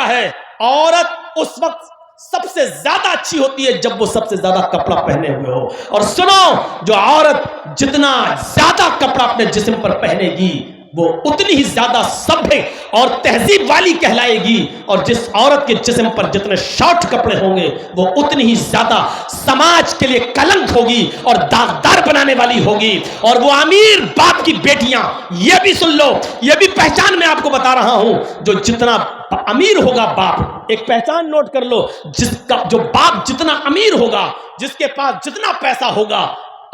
ہوتا ہے عورت اس وقت سب سے زیادہ اچھی ہوتی ہے جب وہ سب سے زیادہ کپڑا پہنے ہوئے ہو. اور سنو، جو عورت جتنا زیادہ کپڑا اپنے جسم پر پہنے گی وہ اتنی ہی زیادہ سبھے اور تہذیب والی کہلائے گی، اور جس عورت کے جسم پر جتنے شارٹ کپڑے ہوں گے وہ اتنی ہی زیادہ سماج کے لیے کلنک ہوگی اور داغدار بنانے والی ہوگی. اور وہ امیر باپ کی بیٹیاں، یہ بھی سن لو، یہ بھی پہچان میں آپ کو بتا رہا ہوں، جو جتنا امیر ہوگا باپ، ایک پہچان نوٹ کر لو، جو باپ جتنا امیر ہوگا، جس کے پاس جتنا پیسہ ہوگا،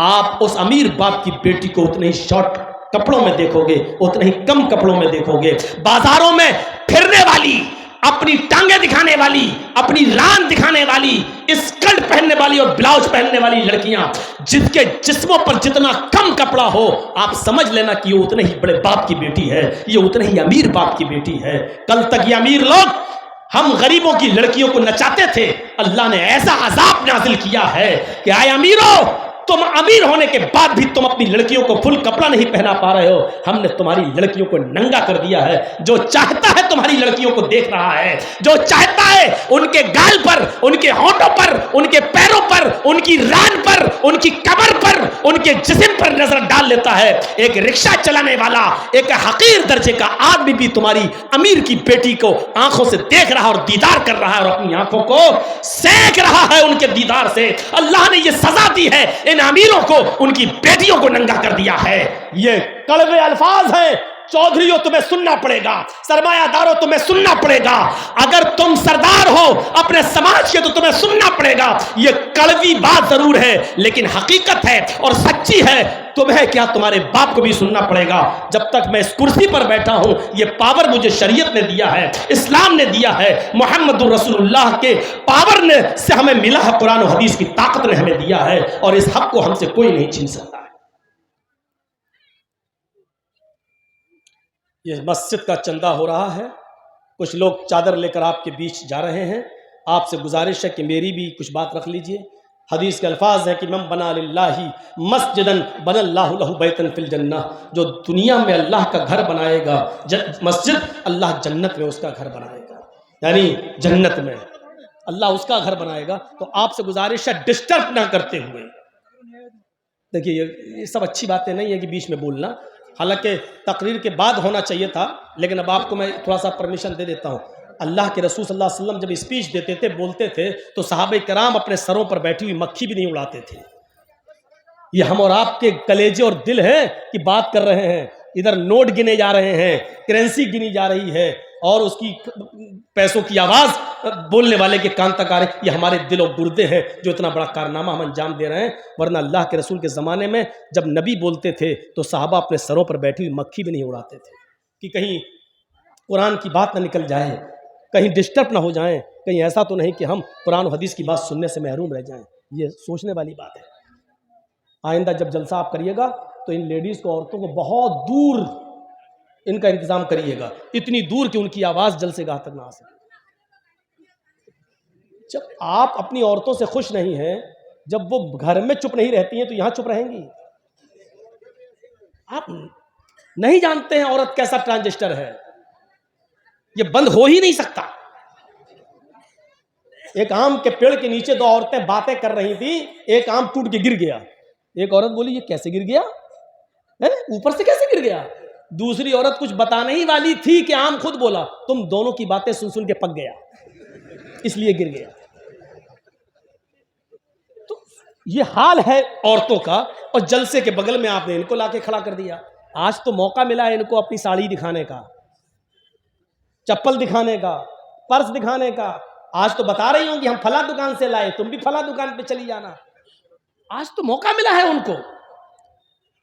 آپ اس امیر باپ کی بیٹی کو اتنے ہی شارٹ کپڑوں میں دیکھو گے، اتنے ہی کم کپڑوں میں دیکھو گے. بازاروں میں پھرنے والی، اپنی ٹانگیں دکھانے والی، اپنی ران دکھانے والی، اسکرٹ پہننے والی اور بلاؤز پہننے والی لڑکیاں، جن کے جسموں پر جتنا کم کپڑا ہو، آپ سمجھ لینا کہ یہ اتنے ہی بڑے باپ کی بیٹی ہے، یہ اتنے ہی امیر باپ کی بیٹی ہے. کل تک یہ امیر لوگ ہم غریبوں کی لڑکیوں کو نچاتے تھے، اللہ نے ایسا عذاب نازل کیا ہے کہ آئے امیرو، تم امیر ہونے کے بعد بھی تم اپنی لڑکیوں کو فل کپڑا نہیں پہنا پا رہے ہو. ہم نے تمہاری لڑکیوں کو ننگا کر دیا ہے. جو چاہتا ہے تمہاری لڑکیوں کو دیکھ رہا ہے، جو چاہتا ہے ان کے گال پر، ان کے ہونٹوں پر، ان کے پیروں پر، ان کی ران پر، ان کی کمر پر، ان کے جسم پر نظر ڈال لیتا ہے. ایک رکشہ چلانے والا، ایک حقیر درجے کا آدمی بھی تمہاری امیر کی بیٹی کو آنکھوں سے دیکھ رہا اور دیدار کر رہا ہے، اور اپنی آنکھوں کو سینک رہا ہے ان کے دیدار سے. اللہ نے یہ سزا دی ہے ان امیروں کو، ان کی بیٹیوں کو ننگا کر دیا ہے. یہ کڑوے الفاظ ہیں. چودھریوں تمہیں سننا پڑے گا، سرمایہ داروں تمہیں سننا پڑے گا، اگر تم سردار ہو اپنے سماج کے تو تمہیں سننا پڑے گا. یہ کڑوی بات ضرور ہے لیکن حقیقت ہے اور سچی ہے. تمہیں کیا، تمہارے باپ کو بھی سننا پڑے گا. جب تک میں اس کرسی پر بیٹھا ہوں، یہ پاور مجھے شریعت نے دیا ہے، اسلام نے دیا ہے، محمد رسول اللہ کے پاور نے سے ہمیں ملا ہے، قرآن و حدیث کی طاقت نے ہمیں دیا ہے، اور اس حق کو ہم سے کوئی نہیں چھین سکتا ہے. یہ مسجد کا چندہ ہو رہا ہے، کچھ لوگ چادر لے کر آپ کے بیچ جا رہے ہیں. آپ سے گزارش ہے کہ میری بھی کچھ بات رکھ لیجئے. حدیث کے الفاظ ہے کہ من بنا للہ مسجدن بنا اللہ لہ بیتن فی الجنہ، جو دنیا میں اللہ کا گھر بنائے گا مسجد، اللہ جنت میں اس کا گھر بنائے گا. یعنی جنت میں اللہ اس کا گھر بنائے گا. تو آپ سے گزارش ہے ڈسٹرب نہ کرتے ہوئے، دیکھیے یہ سب اچھی باتیں نہیں ہے کہ بیچ میں بولنا، حالانکہ تقریر کے بعد ہونا چاہیے تھا، لیکن اب آپ کو میں تھوڑا سا پرمیشن دے دیتا ہوں. اللہ کے رسول صلی اللہ علیہ وسلم جب اسپیچ دیتے تھے، بولتے تھے، تو صحابہ کرام اپنے سروں پر بیٹھی ہوئی مکھی بھی نہیں اڑاتے تھے. یہ ہم اور آپ کے کلیجے اور دل ہیں کہ بات کر رہے ہیں، ادھر نوٹ گنے جا رہے ہیں، کرنسی گنی جا رہی ہے، اور اس کی پیسوں کی آواز بولنے والے کے کان تک آ رہی. یہ ہمارے دل و گردے ہیں جو اتنا بڑا کارنامہ ہم انجام دے رہے ہیں. ورنہ اللہ کے رسول کے زمانے میں جب نبی بولتے تھے تو صحابہ اپنے سروں پر بیٹھی ہوئی مکھی بھی نہیں اڑاتے تھے کہ کہیں قرآن کی بات نہ نکل جائے، کہیں ڈسٹرب نہ ہو جائیں، کہیں ایسا تو نہیں کہ ہم قرآن و حدیث کی بات سننے سے محروم رہ جائیں. یہ سوچنے والی بات ہے. آئندہ جب جلسہ آپ کریے گا تو ان لیڈیز کو، عورتوں کو بہت دور ان کا انتظام کریے گا، اتنی دور کہ ان کی آواز جلسے گاہ تک نہ آ سکے. جب آپ اپنی عورتوں سے خوش نہیں ہیں، جب وہ گھر میں چپ نہیں رہتی ہیں تو یہاں چپ رہیں گی؟ آپ نہیں جانتے ہیں عورت کیسا ٹرانزسٹر ہے، یہ بند ہو ہی نہیں سکتا. ایک آم کے پیڑ کے نیچے دو عورتیں باتیں کر رہی تھی، ایک آم ٹوٹ کے گر گیا. ایک عورت بولی یہ کیسے گر گیا، اوپر سے کیسے گر گیا؟ دوسری عورت کچھ بتانے ہی والی تھی کہ آم خود بولا تم دونوں کی باتیں سن سن کے پک گیا، اس لیے گر گیا. تو یہ حال ہے عورتوں کا. اور جلسے کے بغل میں آپ نے ان کو لا کے کھڑا کر دیا. آج تو موقع ملا ہے ان کو اپنی ساڑی دکھانے کا، چپل دکھانے کا، پرس دکھانے کا. آج تو بتا رہی ہوں کہ ہم فلاں دکان سے لائے، تم بھی فلاں دکان پہ چلی جانا. آج تو موقع ملا ہے ان کو،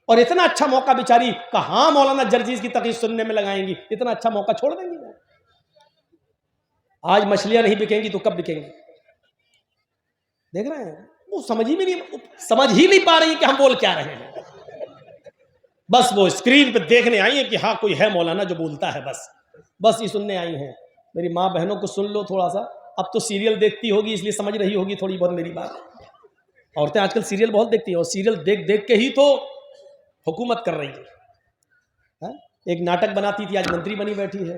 اور اتنا اچھا موقع بیچاری کہاں مولانا جرجیز کی تقریر سننے میں لگائیں گی. اتنا اچھا موقع چھوڑ دیں گی. آج مچھلیاں نہیں بکیں گی تو کب بکیں گی؟ دیکھ رہے ہیں، وہ سمجھ ہی نہیں پا رہی کہ ہم بول کیا رہے ہیں. بس وہ اسکرین پہ دیکھنے آئی ہیں کہ ہاں کوئی ہے مولانا جو بولتا ہے، بس یہ سننے آئی ہیں. میری ماں بہنوں کو سن لو تھوڑا سا. اب تو سیریل دیکھتی ہوگی اس لیے سمجھ رہی ہوگی تھوڑی بہت میری بات. عورتیں آج کل سیریل بہت دیکھتی ہیں، اور سیریل دیکھ دیکھ کے ہی تو حکومت کر رہی ہے. ایک ناٹک بناتی تھی، آج منتری بنی بیٹھی ہے.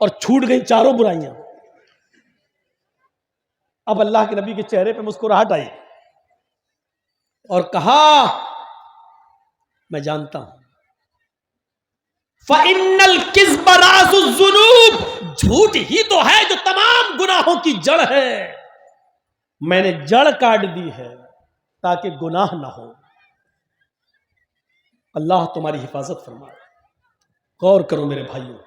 اور چھوٹ گئی چاروں برائیاں. اب اللہ کے نبی کے چہرے پہ مسکراہٹ آئی اور کہا میں جانتا ہوں فَإِنَّ الْكِذْبَ رَأْسُ الذُّنُوبِ، جھوٹ ہی تو ہے جو تمام گناہوں کی جڑ ہے. میں نے جڑ کاٹ دی ہے تاکہ گناہ نہ ہو. اللہ تمہاری حفاظت فرمائے. غور کرو میرے بھائیوں،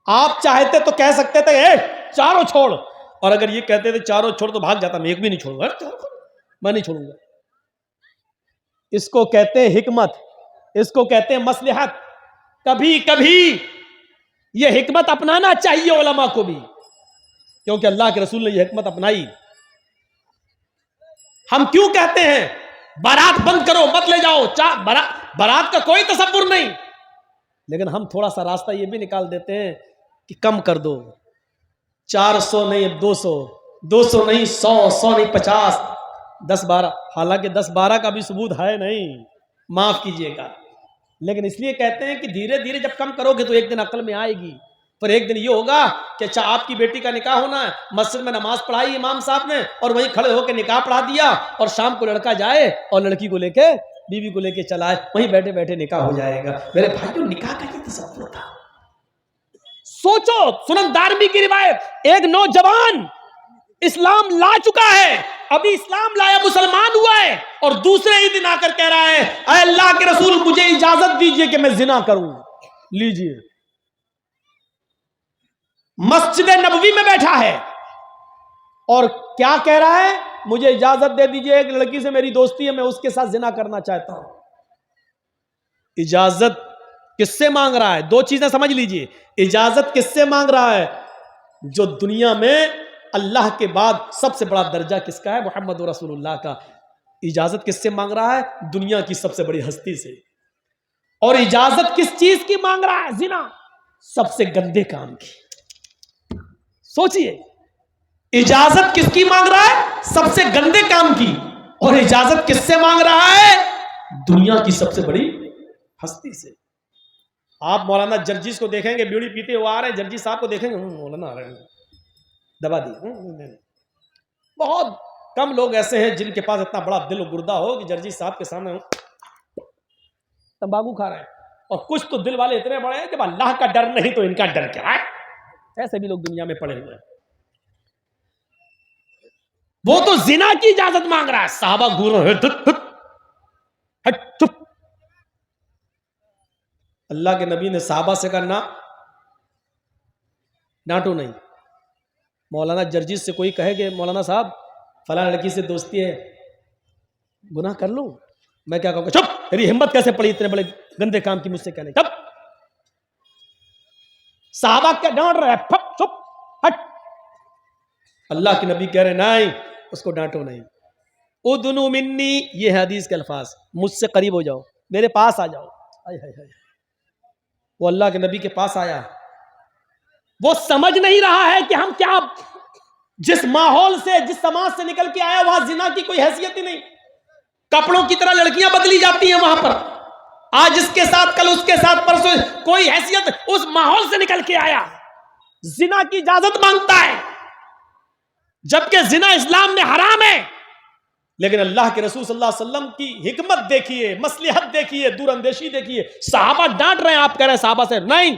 آپ چاہتے تو کہہ سکتے تھے اے چاروں چھوڑ، اور اگر یہ کہتے تھے چاروں چھوڑ تو بھاگ جاتا، میں ایک بھی نہیں چھوڑوں گا. میں نہیں چھوڑوں گا. اس کو کہتے ہیں حکمت، اس کو کہتے ہیں مصلحت. کبھی کبھی یہ حکمت اپنانا چاہیے علماء کو بھی، کیونکہ اللہ کے رسول نے یہ حکمت اپنائی. ہم کیوں کہتے ہیں بارات بند کرو مت لے جاؤ، بارات کا کوئی تصور نہیں، لیکن ہم تھوڑا سا راستہ یہ بھی نکال دیتے ہیں کہ کم کر دو، 400 نہیں 200، 200 نہیں 100، 100 نہیں 50، 10-12. حالانکہ 10-12 کا بھی ثبوت ہے نہیں، معاف کیجئے گا، لیکن اس لیے کہتے ہیں کہ دھیرے دھیرے جب کم کرو گے تو ایک دن عقل میں آئے گی. پر ایک دن یہ ہوگا کہ اچھا آپ کی بیٹی کا نکاح ہونا ہے، مسجد میں نماز پڑھائی امام صاحب نے اور وہیں کھڑے ہو کے نکاح پڑھا دیا، اور شام کو لڑکا جائے اور لڑکی کو لے کے بیوی کو لے کے چلائے، وہیں بیٹھے بیٹھے نکاح ہو جائے گا. میرے بھائیوں نکاح کا یہ تصور تھا. سوچو، سنن دارمی کی روایت، ایک نوجوان اسلام لا چکا ہے، ابھی اسلام لایا مسلمان ہوا ہے، اور دوسرے ہی دن آ کر کہہ رہا ہے اے اللہ کے رسول مجھے اجازت دیجئے کہ میں زنا کروں. لیجئے، مسجد نبوی میں بیٹھا ہے اور کیا کہہ رہا ہے؟ مجھے اجازت دے دیجئے، ایک لڑکی سے میری دوستی ہے، میں اس کے ساتھ زنا کرنا چاہتا ہوں. اجازت کس سے مانگ رہا ہے؟ دو چیزیں سمجھ لیجئے. اجازت کس سے مانگ رہا ہے؟ جو دنیا میں اللہ کے بعد سب سے بڑا درجہ کس کا ہے؟ محمد رسول اللہ کا. اجازت کس سے مانگ رہا ہے؟ دنیا کی سب سے بڑی ہستی سے. اور اجازت کس چیز کی مانگ رہا ہے؟ زنا، سب سے گندے کام کی. سوچئے، اجازت کس کی مانگ رہا ہے؟ سب سے گندے کام کی. اور اجازت کس سے مانگ رہا ہے؟ دنیا کی سب سے بڑی ہستی سے. آپ مولانا جرجیس کو دیکھیں گے بیڑی پیتے ہوئے آ رہے ہیں، جرجیس صاحب کو دیکھیں گے مولانا آ رہے ہیں دبا دی. بہت کم لوگ ایسے ہیں جن کے پاس اتنا بڑا دل و گردہ ہو کہ جرجیس صاحب کے سامنے تمباکو کھا رہے ہیں. اور کچھ تو دل والے اتنے بڑے ہیں کہ اللہ کا ڈر نہیں تو ان کا ڈر کیا ہے. ایسے بھی لوگ دنیا میں پڑے ہوئے ہیں. وہ تو زنا کی اجازت مانگ رہا ہے. صحابہ گھور رہے چپ. اللہ کے نبی نے صحابہ سے کہا نہ ڈانٹو نہیں. مولانا جرجیس سے کوئی کہے کہ مولانا صاحب فلاں لڑکی سے دوستی ہے، گناہ کر لوں، میں کیا کہوں گا؟ چپ، تیری ہمت کیسے پڑی اتنے بڑے گندے کام کی مجھ سے کہنے؟ چپ. صحابہ کیا ڈانٹ رہا ہے؟ چپ ہٹ. اللہ کے نبی کہہ رہے نہیں اس کو ڈانٹو نہیں. ادنو منی، یہ ہے حدیث کے الفاظ، مجھ سے قریب ہو جاؤ، میرے پاس آ جاؤ. وہ اللہ کے نبی کے پاس آیا. وہ سمجھ نہیں رہا ہے کہ ہم کیا، جس ماحول سے جس سماج سے نکل کے آیا وہاں زنا کی کوئی حیثیت ہی نہیں. کپڑوں کی طرح لڑکیاں بدلی جاتی ہیں وہاں پر، آج اس کے ساتھ کل اس کے ساتھ پرسوں، کوئی حیثیت. اس ماحول سے نکل کے آیا، زنا کی اجازت مانگتا ہے، جبکہ زنا اسلام میں حرام ہے. لیکن اللہ کے رسول صلی اللہ علیہ وسلم کی حکمت دیکھیے، مصلحت دیکھیے، دور اندیشی دیکھیے. صحابہ ڈانٹ رہے ہیں، آپ کہہ رہے ہیں صحابہ سے نہیں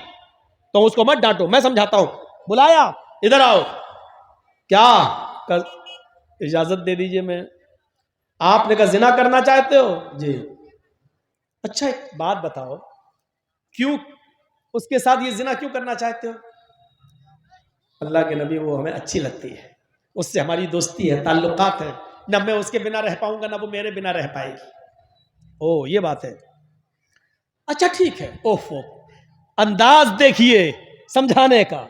تو اس کو مت ڈانٹو، میں سمجھاتا ہوں. بلایا، ادھر آؤ، کیا اجازت دے دیجئے. میں آپ نے کہا زنا کرنا چاہتے ہو؟ جی. اچھا ایک بات بتاؤ، کیوں اس کے ساتھ یہ زنا کیوں کرنا چاہتے ہو؟ اللہ کے نبی وہ ہمیں اچھی لگتی ہے، اس سے ہماری دوستی ہے، تعلقات ہیں، نہ میں اس کے بنا رہ پاؤں گا نہ وہ میرے بنا رہ پائے گی. او یہ بات ہے. اچھا ٹھیک ہے. اوفو، انداز دیکھیے سمجھانے کا.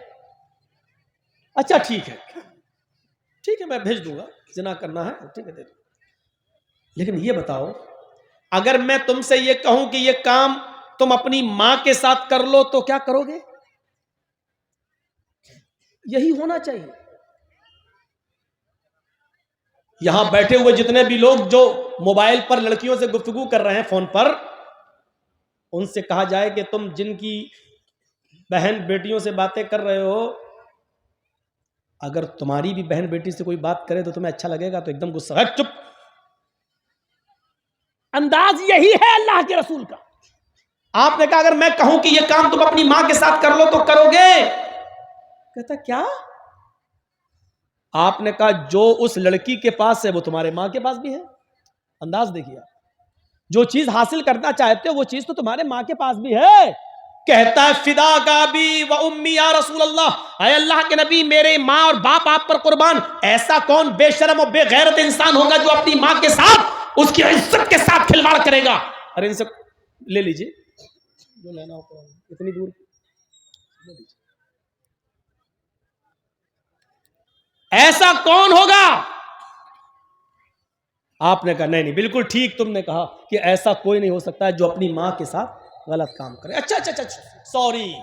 اچھا ٹھیک ہے ٹھیک ہے، میں بھیج دوں گا، زنا کرنا ہے ٹھیک ہے دے دوں. لیکن یہ بتاؤ، اگر میں تم سے یہ کہوں کہ یہ کام تم اپنی ماں کے ساتھ کر لو تو کیا کرو گے؟ یہی ہونا چاہیے. یہاں بیٹھے ہوئے جتنے بھی لوگ جو موبائل پر لڑکیوں سے گفتگو کر رہے ہیں فون پر، ان سے کہا جائے کہ تم جن کی بہن بیٹیوں سے باتیں کر رہے ہو، اگر تمہاری بھی بہن بیٹی سے کوئی بات کرے تو تمہیں اچھا لگے گا؟ تو ایک دم غصہ ہے، چپ. انداز یہی ہے اللہ کے رسول کا. آپ نے کہا اگر میں کہوں کہ یہ کام تم اپنی ماں کے ساتھ کر لو تو کرو گے؟ کہتا کیا؟ آپ نے کہا جو اس لڑکی کے پاس ہے وہ تمہارے ماں کے پاس بھی ہے. انداز دیکھیے، جو چیز حاصل کرنا چاہتے ہو وہ چیز تو تمہارے ماں کے پاس بھی ہے. کہتا ہے فدا کا بھی و امی یا رسول اللہ، اے اللہ کے نبی میرے ماں اور باپ آپ پر قربان. ایسا کون بے شرم اور بے غیرت انسان ہوگا جو اپنی ماں کے ساتھ اس کی عزت کے ساتھ کھلواڑ کرے گا؟ ارے ان سے لے لیجیے جو لینا ہو، اتنی دور لے لیجیے. ایسا کون ہوگا؟ آپ نے کہا نہیں نہیں بالکل ٹھیک تم نے کہا کہ ایسا کوئی نہیں ہو سکتا ہے جو اپنی ماں کے ساتھ غلط کام کرے. اچھا اچھا اچھا سوری،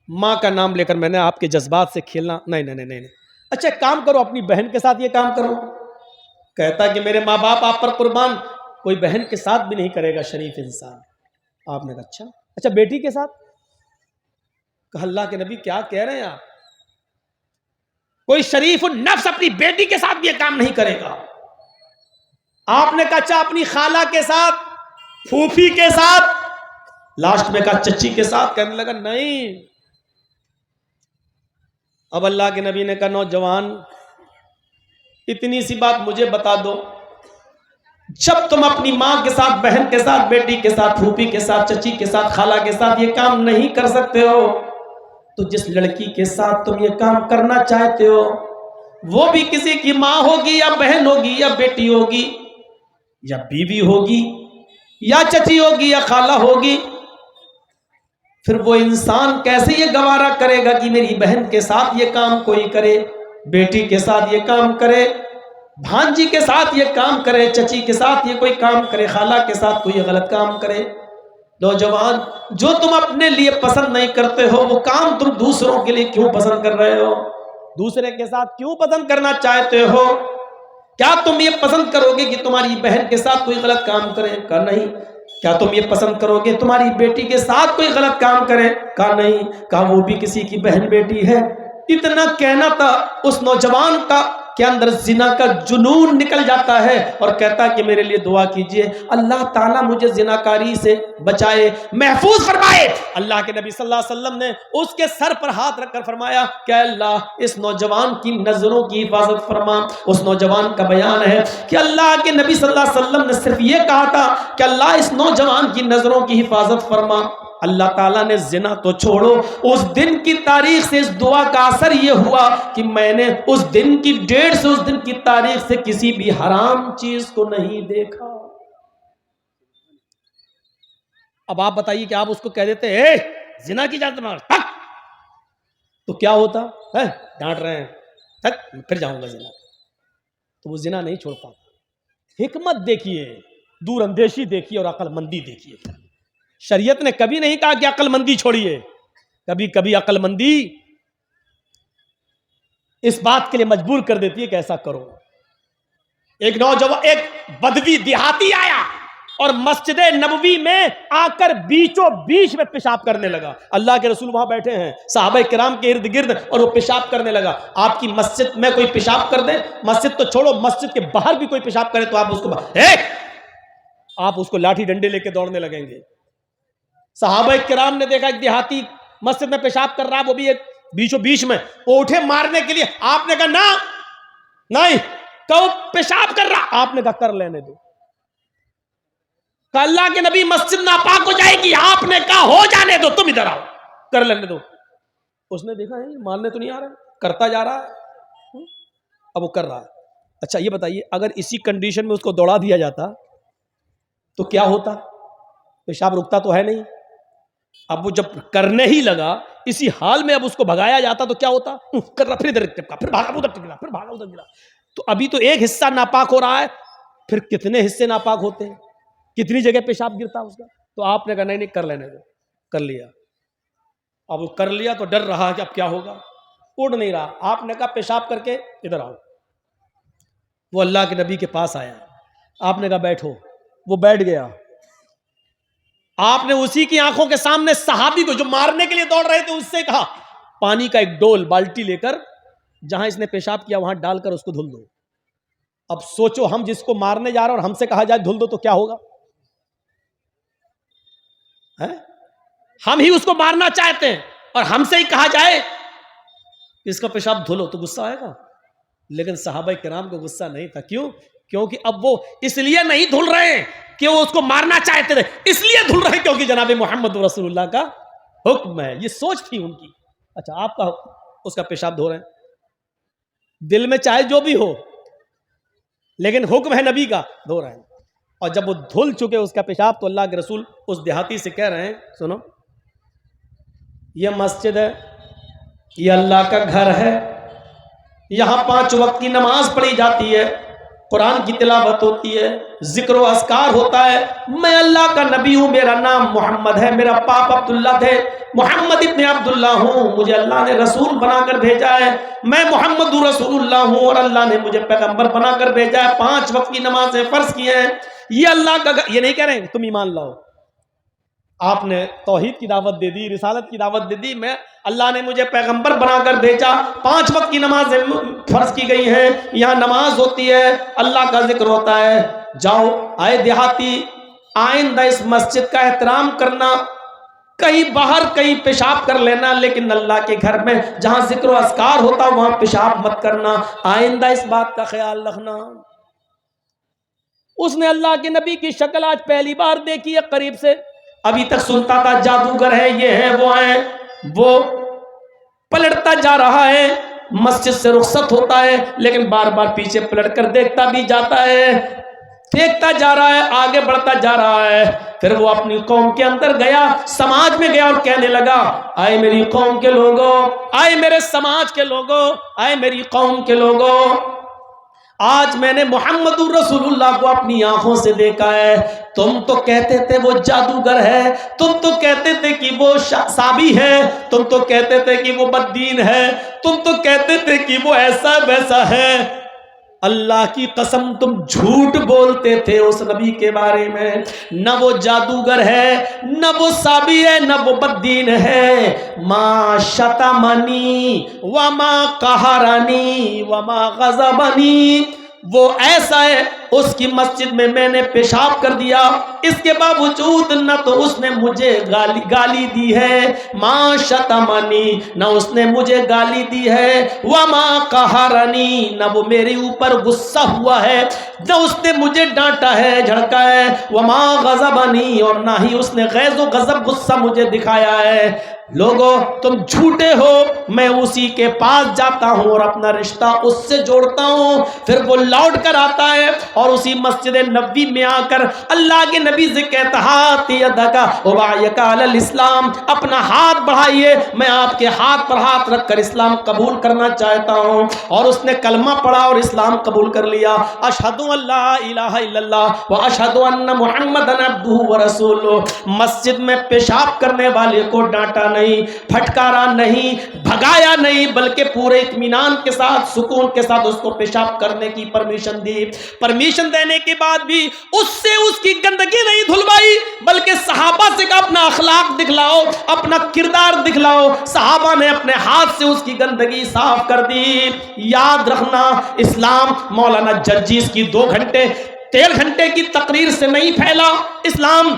ماں کا نام لے کر میں نے آپ کے جذبات سے کھیلنا نہیں نہیں نہیں نہیں. اچھا ایک کام کرو، اپنی بہن کے ساتھ یہ کام کرو. کہتا کہ میرے ماں باپ آپ پر قربان، کوئی بہن کے ساتھ بھی نہیں کرے گا شریف انسان. آپ نے کہا اچھا بیٹی کے ساتھ؟ کہا اللہ کے نبی کیا کہہ رہے ہیں آپ؟ کوئی شریف النفس اپنی بیٹی کے ساتھ بھی یہ کام نہیں کرے گا. آپ نے کہا اچھا اپنی خالہ کے ساتھ، پھوپھی کے ساتھ، لاسٹ میں کہا چچی کے ساتھ. کہنے لگا نہیں. اب اللہ کے نبی نے کہا نوجوان اتنی سی بات مجھے بتا دو، جب تم اپنی ماں کے ساتھ، بہن کے ساتھ، بیٹی کے ساتھ، پھوپھی کے ساتھ، چچی کے ساتھ، خالہ کے ساتھ یہ کام نہیں کر سکتے ہو، تو جس لڑکی کے ساتھ تم یہ کام کرنا چاہتے ہو وہ بھی کسی کی ماں ہوگی یا بہن ہوگی یا بیٹی ہوگی یا بیوی ہوگی یا چچی ہوگی یا خالہ ہوگی. پھر وہ انسان کیسے یہ گوارا کرے گا کہ میری بہن کے ساتھ یہ کام کوئی کرے، بیٹی کے ساتھ یہ کام کرے، بھانجی کے ساتھ یہ کام کرے، چچی کے ساتھ یہ کوئی کام کرے، خالہ کے ساتھ کوئی غلط کام کرے. نوجوان جو تم اپنے لیے پسند نہیں کرتے ہو وہ کام تم دوسروں کے لیے کیوں پسند کر رہے ہو؟ دوسرے کے ساتھ کیوں پسند کرنا چاہتے ہو؟ کیا تم یہ پسند کرو گے کہ تمہاری بہن کے ساتھ کوئی غلط کام کرے؟ کہا نہیں. کیا تم یہ پسند کرو گے تمہاری بیٹی کے ساتھ کوئی غلط کام کرے؟ کہا نہیں. کہا وہ بھی کسی کی بہن بیٹی ہے. اتنا کہنا تھا اس نوجوان کا کے اندر زنا کا جنون نکل جاتا ہے اور کہتا کہ میرے لیے دعا کیجئے اللہ تعالیٰ مجھے زناکاری سے بچائے، محفوظ فرمائے. اللہ کے نبی صلی اللہ علیہ وسلم نے اس کے سر پر ہاتھ رکھ کر فرمایا کہ اللہ اس نوجوان کی نظروں کی حفاظت فرما. اس نوجوان کا بیان ہے کہ اللہ کے نبی صلی اللہ علیہ وسلم نے صرف یہ کہا تھا کہ اللہ اس نوجوان کی نظروں کی حفاظت فرما. اللہ تعالیٰ نے زنا تو چھوڑو، اس دن کی تاریخ سے اس دعا کا اثر یہ ہوا کہ میں نے اس دن کی ڈیٹ سے، اس دن کی تاریخ سے کسی بھی حرام چیز کو نہیں دیکھا. اب آپ بتائیے کہ آپ اس کو کہہ دیتے اے زنا کی اجازت مانگ تو کیا ہوتا ہے؟ ڈانٹ رہے ہیں پھر جاؤں گا زنا، تو وہ زنا نہیں چھوڑ پاتا. حکمت دیکھیے، دور اندیشی دیکھیے اور عقل مندی دیکھیے. شریعت نے کبھی نہیں کہا کہ عقل مندی چھوڑیے. کبھی کبھی عقل مندی اس بات کے لیے مجبور کر دیتی ہے کہ ایسا کرو. ایک نوجوان، ایک بدوی دیہاتی آیا اور مسجد نبوی میں آ کر بیچوں بیچ میں پیشاب کرنے لگا. اللہ کے رسول وہاں بیٹھے ہیں صحابہ کرام کے ارد گرد اور وہ پیشاب کرنے لگا. آپ کی مسجد میں کوئی پیشاب کر دے، مسجد تو چھوڑو مسجد کے باہر بھی کوئی پیشاب کرے تو آپ اس کو لاٹھی ڈنڈے لے کے دوڑنے لگیں گے. صحابہ کرام نے دیکھا ایک دیہاتی مسجد میں پیشاب کر رہا، وہ بھی ایک بیچوں بیچ میں، وہ اٹھے مارنے کے لیے. آپ نے کہا نہیں کہ پیشاب کر رہا. آپ نے کہا کر لینے دو. کہ اللہ کے نبی مسجد ناپاک ہو جائے گی. آپ نے کہا ہو جانے دو، تم ادھر آؤ کر لینے دو. اس نے دیکھا ہے ماننے تو نہیں آ رہا، کرتا جا رہا ہے. اب وہ کر رہا ہے. اچھا یہ بتائیے اگر اسی کنڈیشن میں اس کو دوڑا دیا جاتا تو کیا ہوتا؟ پیشاب رکتا تو ہے نہیں. اب وہ جب کرنے ہی لگا اسی حال میں اب اس کو بھگایا جاتا تو کیا ہوتا؟ کر رہا، پھر ادھر ٹپکا، پھر بھاگا ادھر ٹپکا، پھر بھاگا ادھر گرا. تو ابھی تو ایک حصہ ناپاک ہو رہا ہے، پھر کتنے حصے ناپاک ہوتے ہیں، کتنی جگہ پیشاب گرتا اس کا. تو آپ نے کہا نہیں کر لینے دو. کر لیا. اب وہ کر لیا تو ڈر رہا کہ اب کیا ہوگا، اڑ نہیں رہا. آپ نے کہا پیشاب کر کے ادھر آؤ. وہ اللہ کے نبی کے پاس آیا. آپ نے کہا بیٹھو. وہ بیٹھ گیا. آپ نے اسی کی آنکھوں کے سامنے صحابی کو جو مارنے کے لیے دوڑ رہے تھے اس سے کہا پانی کا ایک ڈول بالٹی لے کر جہاں اس نے پیشاب کیا وہاں ڈال کر اس کو دھل دو. اب سوچو ہم جس کو مارنے جا رہے ہیں اور ہم سے کہا جائے دھل دو تو کیا ہوگا؟ ہم ہی اس کو مارنا چاہتے ہیں اور ہم سے ہی کہا جائے کہ اس کا پیشاب دھلو تو غصہ آئے گا. لیکن صحابہ کرام کو غصہ نہیں تھا. کیوں؟ کیونکہ اب وہ اس لیے نہیں دھل رہے ہیں کہ وہ اس کو مارنا چاہتے تھے, اس لیے دھل رہے ہیں کیونکہ جناب محمد رسول اللہ کا حکم ہے. یہ سوچ تھی ان کی. اچھا آپ کا اس کا پیشاب دھو رہے ہیں, دل میں چاہے جو بھی ہو لیکن حکم ہے نبی کا, دھو رہے ہیں. اور جب وہ دھل چکے اس کا پیشاب تو اللہ کے رسول اس دیہاتی سے کہہ رہے ہیں سنو یہ مسجد ہے, یہ اللہ کا گھر ہے, یہاں 5 وقت کی نماز پڑھی جاتی ہے, قرآن کی تلاوت ہوتی ہے, ذکر و اذکار ہوتا ہے. میں اللہ کا نبی ہوں, میرا نام محمد ہے, میرا باپ عبداللہ تھے, محمد ابن عبداللہ ہوں, مجھے اللہ نے رسول بنا کر بھیجا ہے, میں محمد رسول اللہ ہوں اور اللہ نے مجھے پیغمبر بنا کر بھیجا ہے, 5 وقت کی نمازیں فرض کی ہیں. یہ اللہ کا یہ نہیں کہہ رہے ہیں تم ایمان لاؤ, آپ نے توحید کی دعوت دے دی, رسالت کی دعوت دے دی, میں اللہ نے مجھے پیغمبر بنا کر بھیجا, 5 وقت کی نمازیں فرض کی گئی ہیں, یہاں نماز ہوتی ہے, اللہ کا ذکر ہوتا ہے. جاؤ آئے دیہاتی, آئندہ اس مسجد کا احترام کرنا, کہیں باہر کہیں پیشاب کر لینا, لیکن اللہ کے گھر میں جہاں ذکر و اذکار ہوتا وہاں پیشاب مت کرنا, آئندہ اس بات کا خیال رکھنا. اس نے اللہ کے نبی کی شکل آج پہلی بار دیکھی ہے قریب سے, ابھی تک سنتا تھا جادوگر ہے, یہ ہے وہ ہے, وہ پلٹتا جا رہا ہے, مسجد سے رخصت ہوتا ہے لیکن بار بار پیچھے پلٹ کر دیکھتا بھی جاتا ہے, دیکھتا جا رہا ہے, آگے بڑھتا جا رہا ہے. پھر وہ اپنی قوم کے اندر گیا, سماج میں گیا اور کہنے لگا آئے میری قوم کے لوگوں, آئے میرے سماج کے لوگوں, آئے میری قوم کے لوگوں, آج میں نے محمد رسول اللہ کو اپنی آنکھوں سے دیکھا ہے. تم تو کہتے تھے وہ جادوگر ہے, تم تو کہتے تھے کہ وہ سابی ہے, تم تو کہتے تھے کہ وہ بددین ہے, تم تو کہتے تھے کہ وہ ایسا ویسا ہے. اللہ کی قسم تم جھوٹ بولتے تھے اس نبی کے بارے میں. نہ وہ جادوگر ہے, نہ وہ سابی ہے, نہ وہ بددین ہے. ما شتمنی وما قہرنی وما غضبنی, وہ ایسا ہے اس کی مسجد میں میں نے پیشاب کر دیا, اس کے باوجود نہ تو اس نے مجھے گالی دی ہے, ما شتمنی, نہ اس نے مجھے گالی دی ہے, وما قہرنی, نہ وہ میرے اوپر غصہ ہوا ہے, نہ اس نے مجھے ڈانٹا ہے, جھڑکا ہے, وما غضبنی, اور نہ ہی اس نے غیظ و غضب غصہ مجھے دکھایا ہے. لوگوں تم جھوٹے ہو, میں اسی کے پاس جاتا ہوں اور اپنا رشتہ اس سے جوڑتا ہوں. پھر وہ لوٹ کر آتا ہے اور اسی مسجد نبوی میں آ کر اللہ کے نبی سے کہتا ہاتھ یدکا وبایک علی الاسلام, اپنا ہاتھ بڑھائیے, میں آپ کے ہاتھ پر ہاتھ رکھ کر اسلام قبول کرنا چاہتا ہوں. اور اس نے کلمہ پڑھا اور اسلام قبول کر لیا. اشہد ان لا الہ الا اللہ و اشہد ان محمد عبدہ ورسولہ. مسجد میں پیشاب کرنے والے کو ڈانٹا نہیں, پھٹکارا نہیں, بھگایا نہیں, بلکہ پورے اطمینان کے ساتھ سکون کے ساتھ اس کو پیشاب کرنے کی پرمیشن دی. پرمیشن دینے کے بعد بھی اس سے اس کی گندگی نہیں دھلوائی, بلکہ صحابہ سے کہا اپنا اخلاق دکھلاؤ, اپنا کردار دکھلاؤ. صحابہ نے اپنے ہاتھ سے اس کی گندگی صاف کر دی. یاد رکھنا اسلام مولانا جرجیز کی 2 گھنٹے 13 گھنٹے کی تقریر سے نہیں پھیلا, اسلام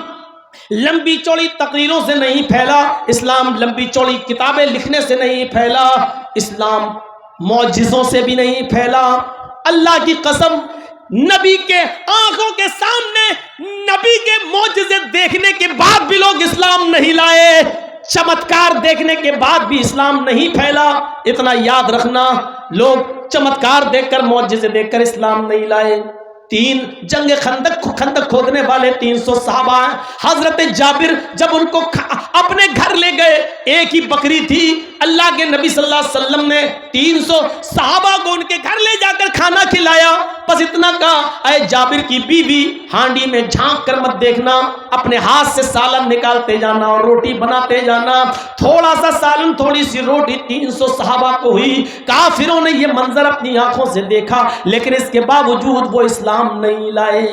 لمبی چوڑی تقریروں سے نہیں پھیلا, اسلام لمبی چوڑی کتابیں لکھنے سے نہیں پھیلا, اسلام معجزوں سے بھی نہیں پھیلا. اللہ کی قسم نبی کے آنکھوں کے سامنے نبی کے معجزے دیکھنے کے بعد بھی لوگ اسلام نہیں لائے, چمتکار دیکھنے کے بعد بھی اسلام نہیں پھیلا. اتنا یاد رکھنا, لوگ چمتکار دیکھ کر معجزے دیکھ کر اسلام نہیں لائے. 3 جنگ خندق کھودنے والے 300 صحابہ ہیں. حضرت جابر جب ان کو اپنے گھر لے گئے, ایک ہی بکری تھی, اللہ کے نبی صلی اللہ علیہ وسلم نے 300 صحابہ کو ان کے گھر لے جا کر کھانا کھلایا. بس اتنا کہا اے جابر کی بیوی, ہانڈی میں جھانک کر مت دیکھنا, اپنے ہاتھ سے سالن نکالتے جانا اور روٹی بناتے جانا. تھوڑا سا سالن تھوڑی سی روٹی 300 صحابہ کو ہوئی. کافروں نے یہ منظر اپنی آنکھوں سے دیکھا, لیکن اس کے باوجود وہ اسلام نہیں لائے.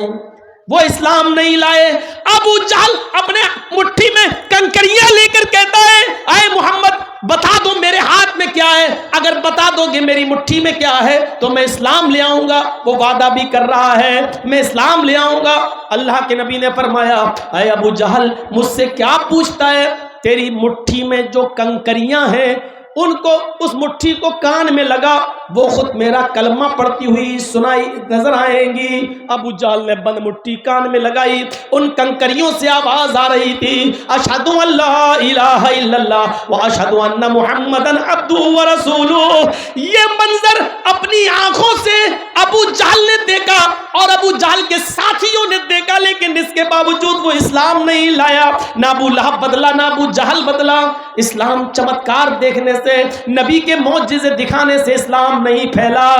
وہ اسلام نہیں لائے. ابو جہل اپنے مٹھی میں کنکریاں لے کر کہتا ہے اے محمد بتا دو میرے ہاتھ میں کیا ہے, اگر بتا دو گے میری مٹھی میں کیا ہے تو میں اسلام لے آؤں گا. وہ وعدہ بھی کر رہا ہے میں اسلام لے آؤں گا. اللہ کے نبی نے فرمایا اے ابو جہل مجھ سے کیا پوچھتا ہے, تیری مٹھی میں جو کنکریاں ہیں ان کو اس مٹھی کو کان میں لگا, وہ خود میرا کلمہ پڑھتی ہوئی سنائی نظر آئیں گی. ابو جہل نے بند مٹھی کان میں لگائی, ان کنکریوں سے آواز آ رہی تھی اشہد ان لا الہ الا اللہ واشہد ان محمدن عبدہ ورسولہ. یہ منظر اپنی آنکھوں سے ابو جہل نے دیکھا اور ابو جہل کے ساتھیوں نے دیکھا, لیکن اس کے باوجود وہ اسلام نہیں لایا. نہ ابو لہب بدلا نہ ابو جہل بدلا. اسلام چمتکار دیکھنے سے, نبی کے معجزے دکھانے سے اسلام نہیں پھیلا.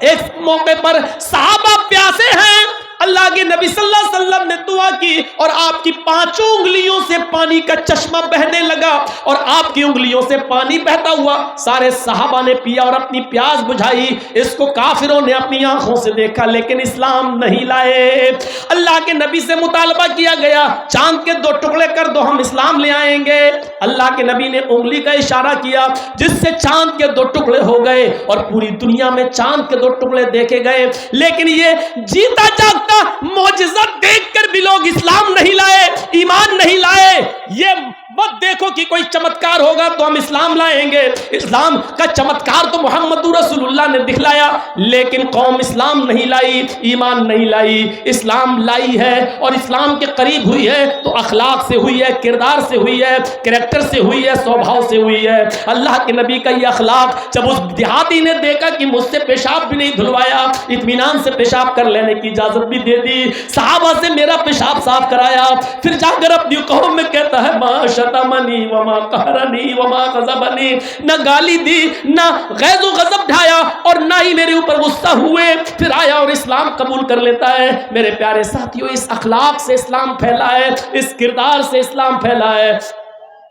ایک موقع پر صحابہ پیاسے ہیں, اللہ کے نبی صلی اللہ علیہ وسلم نے دعا کی اور آپ کی 5 انگلیوں سے پانی کا چشمہ بہنے لگا اور آپ کی انگلیوں سے پانی بہتا ہوا. سارے صحابہ نے پیا اور اپنی پیاس بجھائی. اس کو کافروں نے اپنی آنکھوں سے دیکھا لیکن اسلام نہیں لائے. اللہ کے نبی سے مطالبہ کیا گیا چاند کے 2 ٹکڑے کر دو ہم اسلام لے آئیں گے. اللہ کے نبی نے انگلی کا اشارہ کیا جس سے چاند کے 2 ٹکڑے ہو گئے اور پوری دنیا میں چاند کے 2 ٹکڑے دیکھے گئے. لیکن یہ جیتا جاگتا معجزہ دیکھ کر بھی لوگ اسلام نہیں لائے, ایمان نہیں لائے. یہ مت دیکھو کہ کوئی چمتکار ہوگا تو ہم اسلام لائیں گے. اسلام کا چمتکار تو محمد رسول اللہ نے دکھلایا, لیکن قوم اسلام نہیں لائی, ایمان نہیں لائی. اسلام لائی ہے اور اسلام کے قریب ہوئی ہے تو اخلاق سے ہوئی ہے, کردار سے ہوئی ہے, کریکٹر سے ہوئی ہے, سوبھاؤ سے ہوئی ہے. اللہ کے نبی کا یہ اخلاق جب اس دیہاتی نے دیکھا کہ مجھ سے پیشاب بھی نہیں دھلوایا, اطمینان سے پیشاب کر لینے کی اجازت بھی دے دی, صحابہ سے میرا پیشاب صاف کرایا, پھر جا کر اپنی قوم میں کہتا ہے ما شتمنی وما قہرنی وما غضبنی, نہ گالی دی نہ غیظ و غضب ڈھایا اور نہ ہی میرے اوپر غصہ ہوئے. پھر آیا اور اسلام قبول کر لیتا ہے. میرے پیارے ساتھیوں, اس اخلاق سے اسلام پھیلا ہے, اس کردار سے اسلام پھیلا ہے.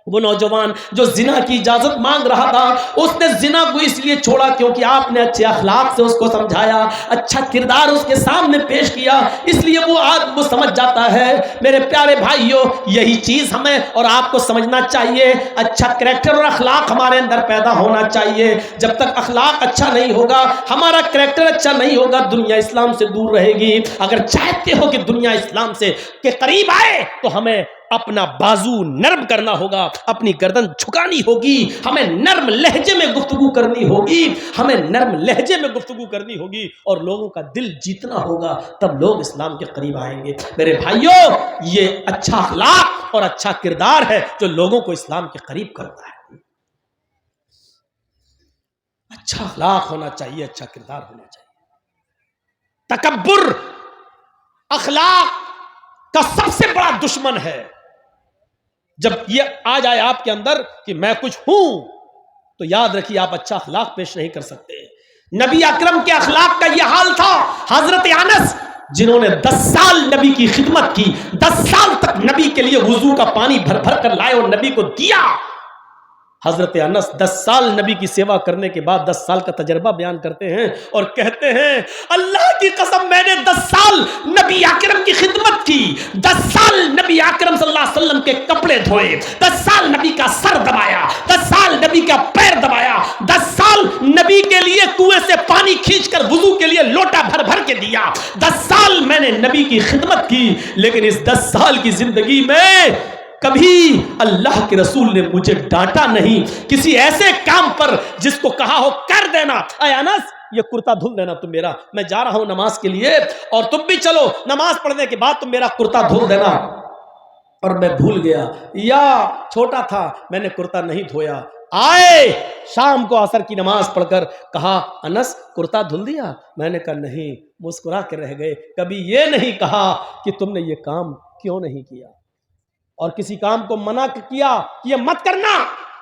وہ نوجوان جو زنا کی اجازت مانگ رہا تھا اس نے زنا کو اس لیے چھوڑا کیونکہ آپ نے اچھے اخلاق سے اس کو سمجھایا, اچھا کردار اس کے سامنے پیش کیا, اس لیے وہ سمجھ جاتا ہے. میرے پیارے بھائیوں, یہی چیز ہمیں اور آپ کو سمجھنا چاہیے. اچھا کریکٹر اور اخلاق ہمارے اندر پیدا ہونا چاہیے. جب تک اخلاق اچھا نہیں ہوگا, ہمارا کریکٹر اچھا نہیں ہوگا, دنیا اسلام سے دور رہے گی. اگر چاہتے ہو کہ دنیا اسلام سے کے قریب آئے تو ہمیں اپنا بازو نرم کرنا ہوگا, اپنی گردن جھکانی ہوگی, ہمیں نرم لہجے میں گفتگو کرنی ہوگی, ہمیں نرم لہجے میں گفتگو کرنی ہوگی اور لوگوں کا دل جیتنا ہوگا, تب لوگ اسلام کے قریب آئیں گے. میرے بھائیوں, یہ اچھا اخلاق اور اچھا کردار ہے جو لوگوں کو اسلام کے قریب کرتا ہے. اچھا اخلاق ہونا چاہیے, اچھا کردار ہونا چاہیے. تکبر اخلاق کا سب سے بڑا دشمن ہے. جب یہ آ جائے آپ کے اندر کہ میں کچھ ہوں تو یاد رکھیے آپ اچھا اخلاق پیش نہیں کر سکتے. نبی اکرم کے اخلاق کا یہ حال تھا. حضرت انس جنہوں نے 10 سال نبی کی خدمت کی, 10 سال تک نبی کے لیے وضو کا پانی بھر بھر کر لائے اور نبی کو دیا. حضرت انس 10 سال نبی کی سیوا کرنے کے بعد 10 سال کا تجربہ بیان کرتے ہیں اور کہتے ہیں اللہ کی قسم میں نے 10 سال نبی اکرم کی خدمت کی, 10 سال نبی اکرم صلی اللہ علیہ وسلم کے کپڑے دھوئے, 10 سال نبی کا سر دبایا, 10 سال نبی کا پیر دبایا, 10 سال نبی کے لیے کنویں سے پانی کھینچ کر وضو کے لیے لوٹا بھر بھر کے دیا, 10 سال میں نے نبی کی خدمت کی. لیکن اس 10 سال کی زندگی میں کبھی اللہ کے رسول نے مجھے ڈانٹا نہیں کسی ایسے کام پر جس کو کہا ہو کر دینا, اے انس یہ کرتا دھل دینا تم میرا, میں جا رہا ہوں نماز کے لیے اور تم بھی چلو, نماز پڑھنے کے بعد تم میرا کرتا دھل دینا. اور میں بھول گیا یا چھوٹا تھا میں نے کرتا نہیں دھویا. آئے شام کو عصر کی نماز پڑھ کر کہا انس کرتا دھل دیا؟ میں نے کہا نہیں. مسکرا کے رہ گئے. کبھی یہ نہیں کہا کہ تم نے یہ کام کیوں نہیں کیا, اور کسی کام کو منع کیا کہ یہ مت کرنا.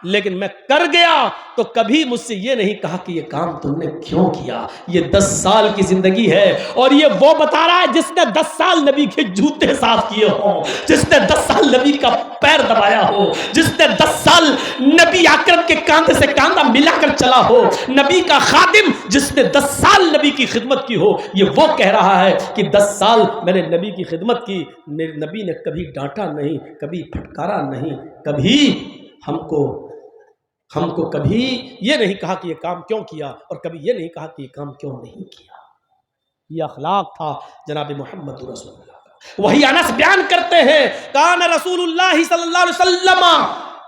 لیکن میں کر گیا تو کبھی مجھ سے یہ نہیں کہا کہ یہ کام تم نے کیوں کیا. یہ 10 سال کی زندگی ہے اور یہ وہ بتا رہا ہے جس نے 10 سال نبی کے جوتے صاف کیے ہوں, جس نے 10 سال نبی کا پیر دبایا ہو, جس نے 10 سال نبی اکرم کے کاندھے سے کاندھا ملا کر چلا ہو, نبی کا خادم جس نے 10 سال نبی کی خدمت کی ہو. یہ وہ کہہ رہا ہے کہ 10 سال میں نے نبی کی خدمت کی, میرے نبی نے کبھی ڈانٹا نہیں, کبھی پھٹکارا نہیں, کبھی ہم کو کبھی یہ نہیں کہا کہ یہ کام کیوں کیا, اور کبھی یہ نہیں کہا کہ یہ کام کیوں نہیں کیا. یہ اخلاق تھا جناب محمد رسول اللہ کا. وہی انس بیان کرتے ہیں کان رسول اللہ صلی اللہ علیہ وسلم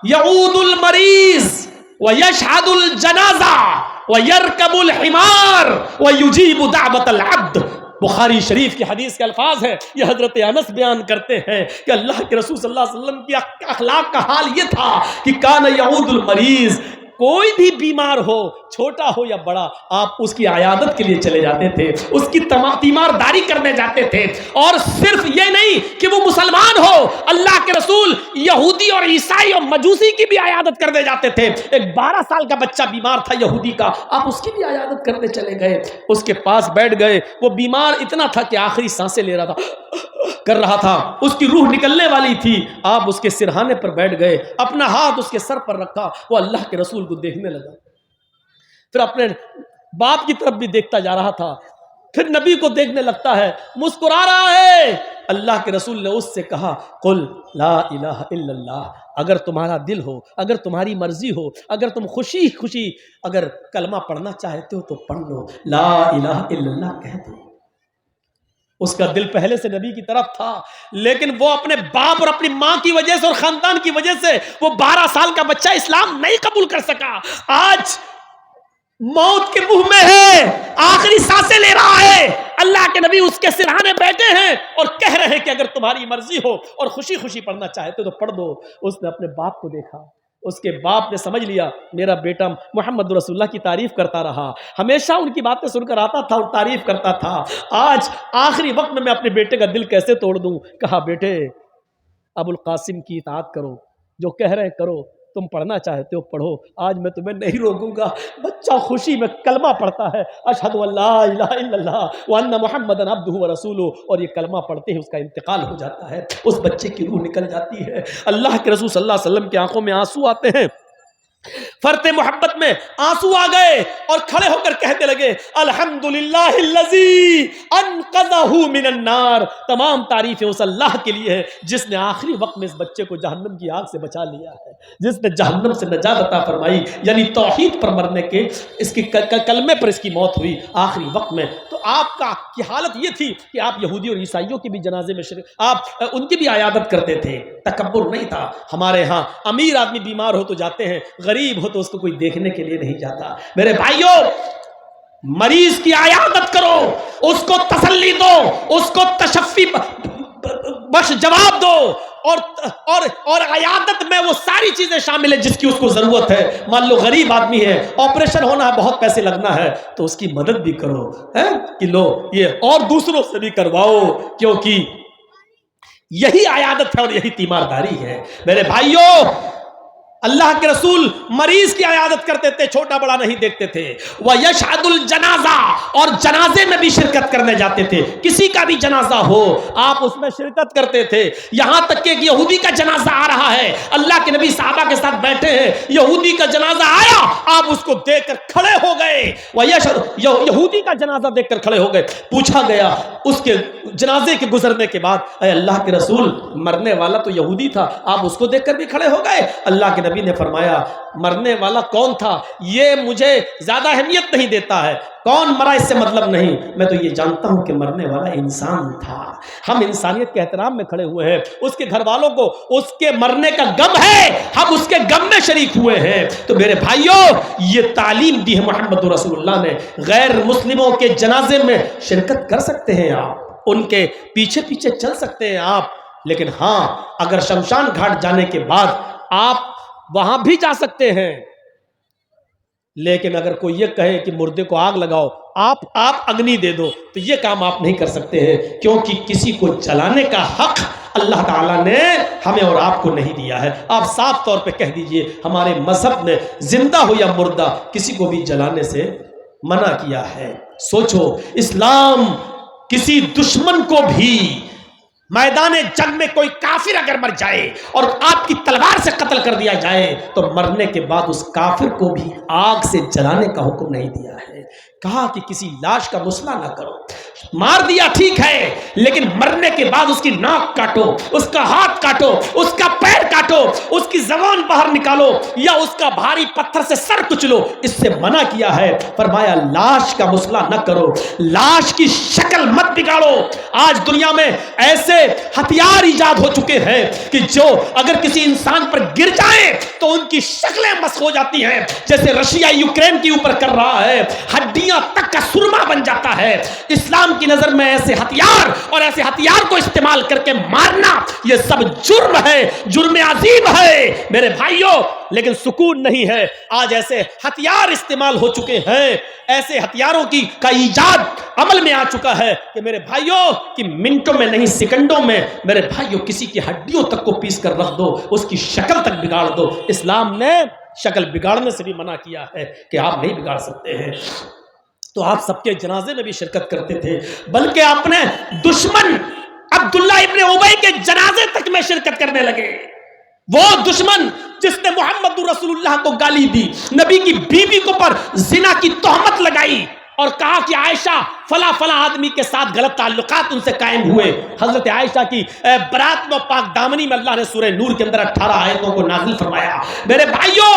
یعود المریض ویشہد الجنازہ ویرکب الحمار ویجیب دعوت العبد. بخاری شریف کی حدیث کے الفاظ ہیں, یہ حضرت انس بیان کرتے ہیں کہ اللہ کے رسول صلی اللہ علیہ وسلم کی اخلاق کا حال یہ تھا کہ کان یعود المریض, کوئی بھی بیمار ہو, چھوٹا ہو یا بڑا, آپ اس کی عیادت کے لیے چلے جاتے تھے, اس کی تیمارداری کرنے جاتے تھے. اور صرف یہ نہیں کہ وہ مسلمان ہو, اللہ کے رسول یہودی اور عیسائی اور مجوسی کی بھی عیادت کرنے جاتے تھے. ایک 12 سال کا بچہ بیمار تھا یہودی کا, آپ اس کی بھی عیادت کرنے چلے گئے, اس کے پاس بیٹھ گئے. وہ بیمار اتنا تھا کہ آخری سانسیں لے رہا تھا, کر رہا تھا, اس کی روح نکلنے والی تھی. آپ اس کے سرہانے پر بیٹھ گئے, اپنا ہاتھ اس کے سر پر رکھا, وہ اللہ کے رسول کو دیکھنے لگا, پھر اپنے باپ کی طرف بھی دیکھتا جا رہا تھا, پھر نبی کو دیکھنے لگتا ہے, مسکرا رہا ہے. اللہ کے رسول نے اس سے کہا قل لا الہ الا اللہ, اگر تمہارا دل ہو, اگر تمہاری مرضی ہو, اگر تم خوشی خوشی اگر کلمہ پڑھنا چاہتے ہو تو پڑھ لو, لا الہ الا اللہ کہہ دو. اس کا دل پہلے سے نبی کی طرف تھا, لیکن وہ اپنے باپ اور اپنی ماں کی وجہ سے اور خاندان کی وجہ سے وہ 12 سال کا بچہ اسلام نہیں قبول کر سکا. آج موت کے منہ میں ہے, آخری سانسیں لے رہا ہے, اللہ کے نبی اس کے سرہانے بیٹھے ہیں اور کہہ رہے ہیں کہ اگر تمہاری مرضی ہو اور خوشی خوشی پڑھنا چاہتے تو پڑھ دو. اس نے اپنے باپ کو دیکھا, اس کے باپ نے سمجھ لیا میرا بیٹا محمد رسول اللہ کی تعریف کرتا رہا, ہمیشہ ان کی باتیں سن کر آتا تھا اور تعریف کرتا تھا, آج آخری وقت میں اپنے بیٹے کا دل کیسے توڑ دوں. کہا بیٹے ابو القاسم کی اطاعت کرو, جو کہہ رہے کرو, تم پڑھنا چاہتے ہو پڑھو, آج میں تمہیں نہیں روکوں گا. بچہ خوشی میں کلمہ پڑھتا ہے, اشہد ان لا الہ الا اللہ وان محمدا عبدہ ورسولہ, اور یہ کلمہ پڑھتے ہی اس کا انتقال ہو جاتا ہے, اس بچے کی روح نکل جاتی ہے. اللہ کے رسول صلی اللہ علیہ وسلم کی آنکھوں میں آنسو آتے ہیں, فرط محبت میں آنسو آ گئے اور کھڑے ہو کر کہتے لگے الحمدللہ الذی انقذہ من النار. تمام تعریفیں اس اللہ کے لیے ہے جس نے آخری وقت میں اس بچے کو جہنم کی آگ سے بچا لیا ہے, جس نے جہنم سے نجات عطا فرمائی, یعنی توحید پر مرنے کے, اس کی کلمے پر اس کی موت ہوئی آخری وقت میں. تو آپ کی حالت یہ تھی کہ آپ یہودی اور عیسائیوں کے بھی جنازے میں آپ ان کی بھی عیادت کرتے تھے. تکبر نہیں تھا. ہمارے ہاں امیر آدمی بیمار ہو تو جاتے ہیں, غریب ہو تو اس کو کوئی دیکھنے کے لیے نہیں جاتا. میرے بھائیوں, مریض کی عیادت کرو, اس کو تسلی دو, اس کو تشفی بخش جواب دو, اور عیادت میں وہ ساری چیزیں شامل ہیں جس کی اس کو ضرورت ہے. مان لو غریب آدمی ہے, آپریشن ہونا ہے, بہت پیسے لگنا ہے, تو اس کی مدد بھی کرو کہ لو یہ, اور دوسروں سے بھی کرواؤ, کیونکہ یہی عیادت ہے اور یہی تیمارداری ہے. میرے بھائیوں, اللہ کے رسول مریض کی عیادت کرتے تھے, چھوٹا بڑا نہیں دیکھتے تھے. وَيَشْهَدُ الْجَنَازَةَ, اور جنازے میں بھی شرکت کرنے جاتے تھے. کسی کا بھی جنازہ ہو آپ اس میں شرکت کرتے تھے. یہاں تک کہ ایک یہودی کا جنازہ آ رہا ہے, اللہ کے نبی صحابہ کے ساتھ بیٹھے ہیں, یہودی کا جنازہ آیا, آپ اس کو دیکھ کر کھڑے ہو گئے. یہودی کا جنازہ دیکھ کر کھڑے ہو گئے. پوچھا گیا اس کے جنازے کے گزرنے کے بعد, اے اللہ کے رسول مرنے والا تو یہودی تھا, آپ اس کو دیکھ کر بھی کھڑے ہو گئے. اللہ کے نبی نے فرمایا مرنے والا کون تھا یہ مجھے زیادہ اہمیت نہیں دیتا ہے, کون مرا اس سے مطلب نہیں, میں تو یہ جانتا ہوں کہ مرنے والا انسان تھا. ہم انسانیت کے احترام میں کھڑے ہوئے ہیں, اس کے گھر والوں کو اس کے مرنے کا غم ہے, ہم اس کے غم میں شریک ہوئے ہیں. تو میرے بھائیوں, یہ تعلیم دی ہے محمد رسول اللہ نے. غیر مسلموں کے جنازے میں شرکت کر سکتے ہیں آپ, ان کے پیچھے پیچھے چل سکتے ہیں آپ, لیکن ہاں اگر شمشان گھاٹ جانے کے بعد آپ وہاں بھی جا سکتے ہیں. لیکن اگر کوئی یہ کہے کہ مردے کو آگ لگاؤ، آپ اگنی دے دو، تو یہ کام آپ نہیں کر سکتے ہیں، کیونکہ کسی کو جلانے کا حق اللہ تعالیٰ نے ہمیں اور آپ کو نہیں دیا ہے۔ آپ صاف طور پہ کہہ دیجئے ہمارے مذہب نے زندہ ہو یا مردہ کسی کو بھی جلانے سے منع کیا ہے۔ سوچو، اسلام کسی دشمن کو بھی میدان جنگ میں کوئی کافر اگر مر جائے اور آپ کی تلوار سے قتل کر دیا جائے تو مرنے کے بعد اس کافر کو بھی آگ سے جلانے کا حکم نہیں دیا ہے۔ کہا کہ کسی لاش کا مسئلہ نہ کرو، مار دیا ٹھیک ہے، لیکن مرنے کے بعد اس کی ناک کاٹو، اس کا ہاتھ کاٹو، اس کا پیر کاٹو، اس کی زبان باہر نکالو یا اس کا بھاری پتھر سے سر کچلو، اس سے منع کیا ہے۔ فرمایا لاش کا مسئلہ نہ کرو، لاش کی شکل مت بگاڑو۔ آج دنیا میں ایسے ہتھیار ایجاد ہو چکے ہیں کہ جو اگر کسی انسان پر گر جائیں تو ان کی شکلیں مسخ ہو جاتی ہیں، جیسے رشیا یوکرین کے اوپر کر رہا ہے، ہڈیاں تک کا سرما بن جاتا ہے۔ اسلام کی نظر میں ایسے ہتھیار اور ایسے ہتھیار کو استعمال کر کے مارنا یہ سب جرم ہے، جرم عظیم ہے میرے بھائیوں، لیکن سکون نہیں ہے۔ آج ایسے ہتھیار استعمال ہو چکے ہیں، ایسے ہتھیاروں کا ایجاد عمل میں آ چکا ہے کہ میرے بھائیوں کہ منٹوں میں نہیں سیکنڈوں میں میرے بھائیوں کسی کی ہڈیوں تک کو پیس کر رکھ دو، اس کی شکل تک بگاڑ دو۔ اسلام نے شکل بگاڑنے سے بھی منع کیا ہے کہ آپ نہیں بگاڑ سکتے ہیں۔ تو آپ سب کے جنازے میں بھی شرکت کرتے تھے، بلکہ اپنے دشمن عبداللہ ابن ابی کے جنازے تک میں شرکت کرنے لگے۔ وہ دشمن جس نے محمد رسول اللہ کو گالی دی، نبی کی بیوی کو پر زنا کی تہمت لگائی اور کہا کہ عائشہ فلاں فلاں آدمی کے ساتھ غلط تعلقات ان سے قائم ہوئے۔ حضرت عائشہ کی برات میں پاک دامنی میں اللہ نے سورہ نور کے اندر 18 آیتوں کو نازل فرمایا۔ میرے بھائیوں،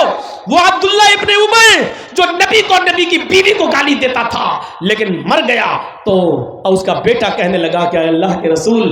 وہ عبداللہ ابن ابی جو نبی کو نبی کی بیوی کو گالی دیتا تھا لیکن مر گیا، تو اس کا بیٹا کہنے لگا کہ اے اللہ کے رسول،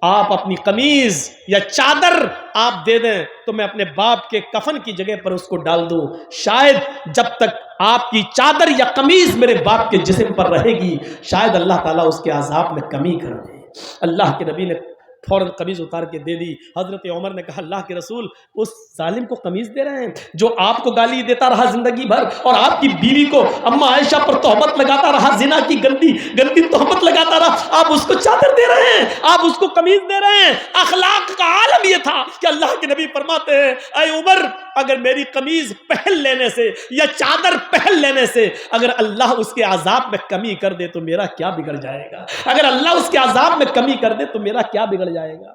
آپ اپنی قمیض یا چادر آپ دے دیں تو میں اپنے باپ کے کفن کی جگہ پر اس کو ڈال دوں، شاید جب تک آپ کی چادر یا قمیض میرے باپ کے جسم پر رہے گی شاید اللہ تعالیٰ اس کے عذاب میں کمی کر دے۔ اللہ کے نبی نے فوراً قمیض اتار کے دے دی۔ حضرت عمر نے کہا اللہ کے رسول، اس ظالم کو قمیض دے رہے ہیں جو آپ کو گالی دیتا رہا زندگی بھر اور آپ کی بیوی کو اما عائشہ پر تہمت لگاتا رہا، زنا کی گندی گندی تہمت لگاتا رہا، آپ اس کو چادر دے رہے ہیں، آپ اس کو قمیض دے رہے ہیں۔ اخلاق کا عالم یہ تھا کہ اللہ کے نبی فرماتے ہیں اے عمر، اگر میری قمیض پہن لینے سے یا چادر پہن لینے سے اگر اللہ اس کے عذاب میں کمی کر دے تو میرا کیا بگڑ جائے گا؟ اگر اللہ اس کے عذاب میں کمی کر دے تو میرا کیا بگڑ جائے گا؟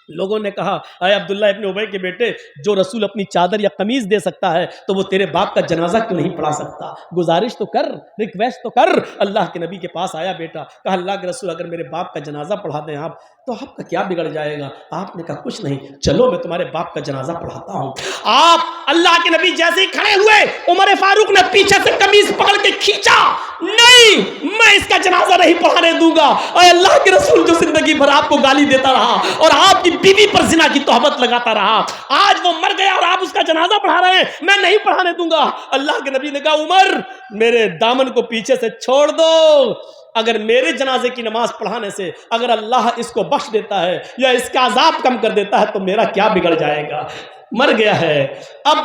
لوگوں نے کہا اے عبداللہ ابن ابی کے بیٹے، جو رسول اپنی چادر یا قمیض دے سکتا ہے تو وہ تیرے باپ کا جنازہ کیوں نہیں پڑھا سکتا؟ گزارش تو کر، ریکویسٹ تو کر۔ اللہ کے نبی کے پاس آیا بیٹا، کہا اللہ کے رسول اگر میرے باپ کا جنازہ پڑھا دیں آپ تو آپ کا کیا بگڑ جائے گا؟ آپ نے کہا کچھ نہیں، چلو میں تمہارے باپ کا جنازہ پڑھاتا ہوں۔ آپ اللہ کے نبی جیسے ہی کھڑے ہوئے، عمر فاروق نے پیچھے سے قمیض پکڑ کے کھینچا، نہیں میں اس کا جنازہ نہیں پڑھانے دوں گا۔ اے اللہ کے رسول، جو زندگی بھر آپ کو گالی دیتا رہا اور آپ کی بیوی پر زنا کی تہمت لگاتا رہا، آج وہ مر گیا اور آپ اس کا جنازہ پڑھا رہے ہیں، میں نہیں پڑھانے دوں گا۔ اللہ کے نبی نے کہا عمر، میرے دامن کو پیچھے سے چھوڑ دو، اگر میرے جنازے کی نماز پڑھانے سے اگر اللہ اس کو بخش دیتا ہے یا اس کا عذاب کم کر دیتا ہے تو میرا کیا بگڑ جائے گا؟ مر گیا ہے، اب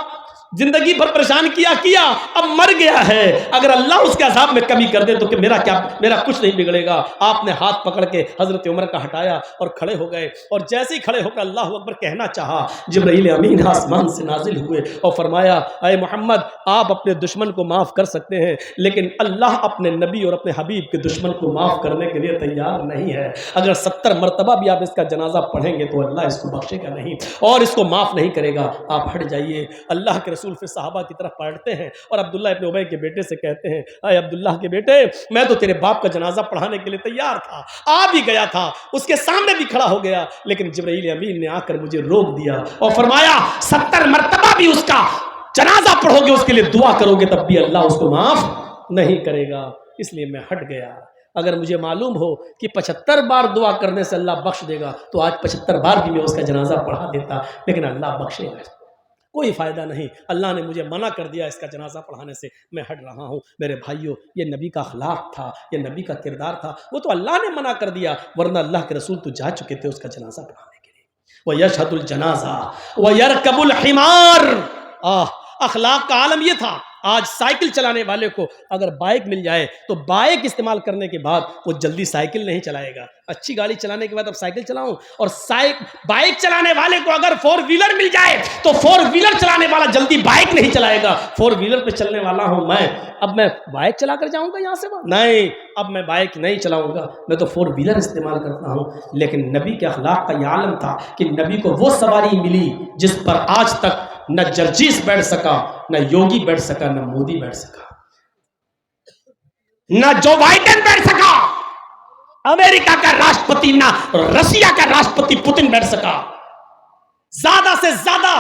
زندگی بھر پریشان کیا اب مر گیا ہے، اگر اللہ اس کے عذاب میں کمی کر دے تو کہ میرا کچھ نہیں بگڑے گا۔ آپ نے ہاتھ پکڑ کے حضرت عمر کا ہٹایا اور کھڑے ہو گئے، اور جیسے ہی کھڑے ہو کر اللہ اکبر کہنا چاہا، جبرائیل امین آسمان سے نازل ہوئے اور فرمایا اے محمد، آپ اپنے دشمن کو معاف کر سکتے ہیں لیکن اللہ اپنے نبی اور اپنے حبیب کے دشمن کو معاف کرنے کے لیے تیار نہیں ہے۔ اگر 70 مرتبہ بھی آپ اس کا جنازہ پڑھیں گے تو اللہ اس کو بخشے گا نہیں اور اس کو معاف نہیں کرے گا، آپ ہٹ جائیے۔ اللہ کے رسول پھر صحابہ کی طرف پلٹتے ہیں اور عبداللہ ابن ابی کے بیٹے سے کہتے ہیں اے عبداللہ کے بیٹے، میں تو تیرے باپ کا جنازہ پڑھانے کے لیے تیار تھا، آ بھی گیا تھا، اس کے سامنے بھی کھڑا ہو گیا، لیکن جبرائیل امین نے آ کر مجھے روک دیا اور فرمایا 70 مرتبہ بھی اس کا جنازہ پڑھو گے، اس کے لیے دعا کرو گے، تب بھی اللہ اس کو معاف نہیں کرے گا، اس لیے میں ہٹ گیا۔ اگر مجھے معلوم ہو کہ 75 بار دعا کرنے سے اللہ بخش دے گا تو آج 75 بار بھی میں اس کا جنازہ پڑھا دیتا، لیکن اللہ بخشے گا، کوئی فائدہ نہیں۔ اللہ نے مجھے منع کر دیا اس کا جنازہ پڑھانے سے، میں ہٹ رہا ہوں۔ میرے بھائیوں، یہ نبی کا اخلاق تھا، یہ نبی کا کردار تھا، وہ تو اللہ نے منع کر دیا، ورنہ اللہ کے رسول تو جا چکے تھے اس کا جنازہ پڑھانے کے لیے۔ وَيَشْهَدُ الْجَنَازَةَ وَيَرْكَبُ الْحِمَارَ، اخلاق کا عالم یہ تھا۔ آج سائیکل چلانے والے کو اگر بائک مل جائے تو بائک استعمال کرنے کے بعد وہ جلدی سائیکل نہیں چلائے گا. اچھی گاڑی چلانے کے بعد اب سائیکل چلاؤں. اور بائک چلانے والے کو اگر 4 ویلر مل جائے تو 4 ویلر چلانے والا جلدی بائک نہیں چلائے گا. 4 ویلر پہ چلنے والا ہوں میں, اب میں بائک چلا کر جاؤں گا یہاں سے وہاں؟ نہیں, اب میں بائک نہیں چلاؤں گا, میں تو 4 ویلر استعمال کرتا ہوں. لیکن نبی کے اخلاق کا یہ عالم تھا کہ نبی کو وہ سواری ملی جس پر آج تک نہ جرجیس بیٹھ سکا, نہ یوگی بیٹھ سکا, نہ مودی بیٹھ سکا, نہ جو بائیڈن بیٹھ سکا, امریکہ کا راشٹرپتی, نہ رشیا کا راشٹرپتی پوتن بیٹھ سکا. زیادہ سے زیادہ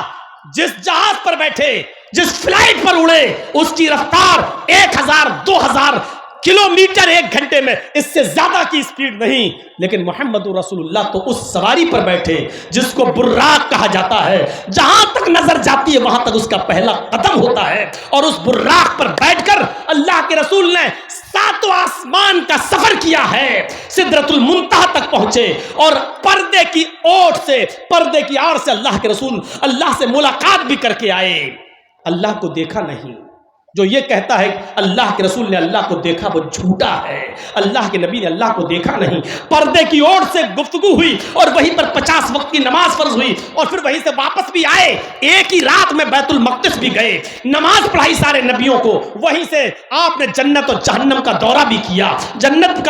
جس جہاز پر بیٹھے, جس فلائٹ پر اڑے, اس کی رفتار 1000-2000 کلومیٹر 1 گھنٹے میں, اس سے زیادہ کی سپیڈ نہیں. لیکن محمد رسول اللہ تو اس سواری پر بیٹھے جس کو براق کہا جاتا ہے. جہاں تک نظر جاتی ہے وہاں تک اس کا پہلا قدم ہوتا ہے, اور اس براق پر بیٹھ کر اللہ کے رسول نے 7 آسمان کا سفر کیا ہے, سدرۃ المنتہا تک پہنچے, اور پردے کی اوٹ سے, پردے کی آڑ سے اللہ کے رسول اللہ سے ملاقات بھی کر کے آئے. اللہ کو دیکھا نہیں. جو یہ کہتا ہے اللہ کے رسول نے اللہ کو دیکھا وہ جھوٹا ہے. اللہ کے نبی نے اللہ کو دیکھا نہیں. پردے کی اوٹ سے گفتگو ہوئی, اور وہیں پر 50 وقت کی نماز فرض ہوئی, اور پھر وہیں سے واپس بھی آئے. ایک ہی رات میں بیت المقدس بھی گئے, نماز پڑھائی سارے نبیوں کو. وہیں سے آپ نے جنت اور جہنم کا دورہ بھی کیا, جنت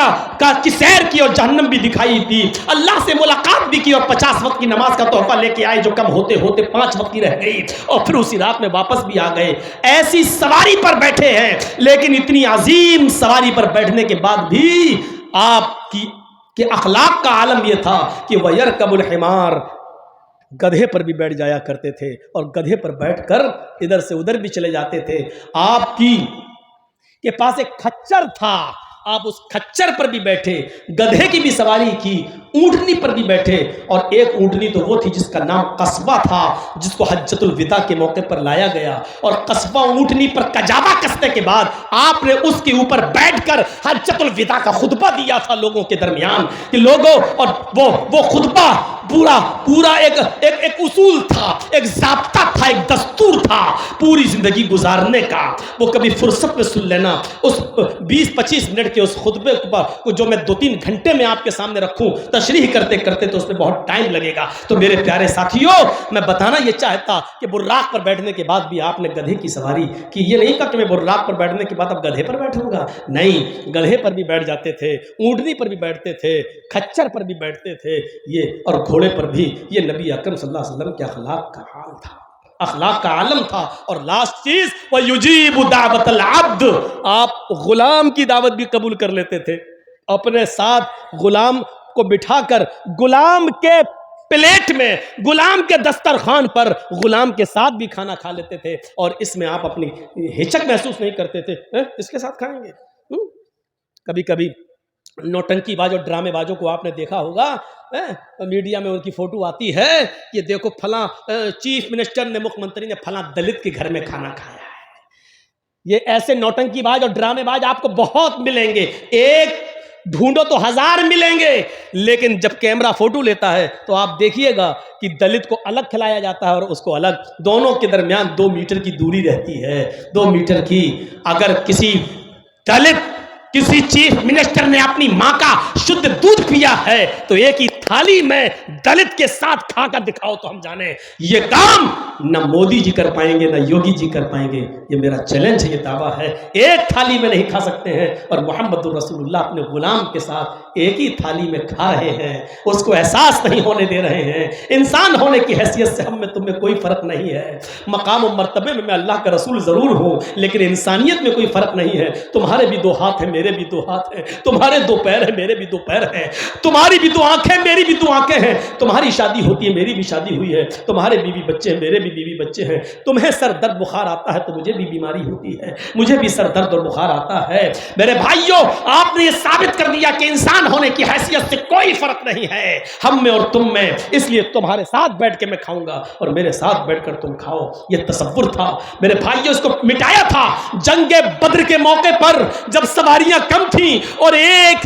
کی سیر کی اور جہنم بھی دکھائی دی, اللہ سے ملاقات بھی کی, اور 50 وقت کی نماز کا تحفہ لے کے آئے جو کم ہوتے ہوتے 5 وقت کی رہ گئی, اور پھر اسی رات میں واپس بھی آ گئے. ایسی سواری پر بیٹھے ہیں, لیکن اتنی عظیم سواری پر بیٹھنے کے بعد بھی آپ کی اخلاق کا عالم یہ تھا کہ وہ یرکب الحمار, گدھے پر بھی بیٹھ جایا کرتے تھے, اور گدھے پر بیٹھ کر ادھر سے ادھر بھی چلے جاتے تھے. آپ کے پاس ایک کھچر تھا, آپ اس کھچر پر بھی بیٹھے, گدھے کی بھی سواری کی, اونٹنی پر بھی بیٹھے, اور ایک اونٹنی تو وہ تھی جس کا نام قصبہ تھا, جس کو حجۃ الوداع کے موقع پر لایا گیا, اور قصبہ اونٹنی پر کجاوا کسنے کے بعد آپ نے اس کے اوپر بیٹھ کر حجۃ الوداع کا خطبہ دیا تھا لوگوں کے درمیان کہ لوگوں, اور وہ خطبہ پورا ایک اصول تھا, ایک ضابطہ تھا, ایک دستور تھا پوری زندگی گزارنے کا. وہ کبھی فرصت میں سن لینا, اس 20-25 منٹ کے اس خطبے کو جو میں 2-3 گھنٹے میں آپ کے سامنے رکھوں تشریح کرتے کرتے تو اس میں بہت ٹائم لگے گا. تو میرے پیارے ساتھیوں, میں بتانا یہ چاہتا کہ براق پر بیٹھنے کے بعد بھی آپ نے گدھے کی سواری کی. یہ نہیں کہا کہ میں براق پر بیٹھنے کے بعد اب گدھے پر بیٹھوں گا, نہیں, گدھے پر بھی بیٹھ جاتے تھے, اونٹنی پر بھی بیٹھتے تھے, کھچر پر بھی بیٹھتے تھے, یہ اور گھوڑے پر بھی. یہ نبی اکرم صلی اللہ علیہ وسلم کے اخلاق کا حال تھا, اخلاق کا عالم تھا. اور لاسٹ چیز, وَيُجِيبُ دَعْوَةَ الْعَبْدِ, آپ غلام کی دعوت بھی قبول کر لیتے تھے. اپنے ساتھ غلام کو بٹھا کر غلام کے پلیٹ میں, غلام کے دسترخوان پر غلام کے ساتھ بھی کھانا کھا لیتے تھے, اور اس میں آپ اپنی ہچک محسوس نہیں کرتے تھے, اس کے ساتھ کھائیں گے. کبھی کبھی نوٹنکی باز اور ڈرامے بازوں کو آپ نے دیکھا ہوگا, میڈیا میں ان کی فوٹو آتی ہے کہ دیکھو فلاں چیف منسٹر نے, مکھ منتری نے فلاں دلت کے گھر میں کھانا کھایا ہے. یہ ایسے نوٹنکی باز اور ڈرامے باز آپ کو بہت ملیں گے, ایک ڈھونڈو تو 1000 ملیں گے, لیکن جب کیمرہ فوٹو لیتا ہے تو آپ دیکھیے گا کہ دلت کو الگ کھلایا جاتا ہے اور اس کو الگ, دونوں کے درمیان 2 میٹر کی دوری رہتی ہے, 2 میٹر کی. اگر کسی دلت, کسی چیف منسٹر نے اپنی ماں کا شدھ دودھ پیا ہے تو ایک ہی تھالی میں دلت کے ساتھ کھا کر دکھاؤ تو ہم جانیں. یہ کام نہ مودی جی کر پائیں گے, نہ یوگی جی کر پائیں گے. یہ میرا چیلنج ہے, یہ دعویٰ ہے. ایک تھالی میں نہیں کھا سکتے ہیں, اور محمد رسول اللہ اپنے غلام کے ساتھ ایک ہی تھالی میں کھا رہے ہیں, اس کو احساس نہیں ہونے دے رہے ہیں. انسان ہونے کی حیثیت سے ہم میں تم میں کوئی فرق نہیں ہے. مقام و مرتبے میں اللہ کا رسول ضرور ہوں, لیکن انسانیت میں کوئی فرق نہیں ہے. تمہارے بھی 2 ہاتھ ہیں, میرے بھی 2 ہاتھ ہیں, تمہارے 2 پیر ہیں, میرے بھی 2 پیر ہیں, تمہاری بھی 2 آنکھیں, میری بھی 2 آنکھیں ہیں, تمہاری شادی ہوتی ہے, میری بھی شادی ہوئی ہے, تمہارے بیوی بچے ہیں, میرے بھی بیوی بچے ہیں. تمہیں سر درد بخار آتا ہے تو مجھے بھی بیماری ہوتی ہے, مجھے بھی سر درد اور بخار آتا ہے. میرے بھائیوں, آپ نے یہ ثابت کر دیا کہ انسان ہونے کی حیثیت سے کوئی فرق نہیں ہے ہم میں اور تم میں, اس لیے تمہارے ساتھ بیٹھ کے میں کھاؤں گا اور میرے ساتھ بیٹھ کر تم کھاؤ. یہ تصور تھا میرے بھائیوں, اس کو مٹایا تھا جنگ بدر کے موقع پر, جب سواریاں کم تھیں اور ایک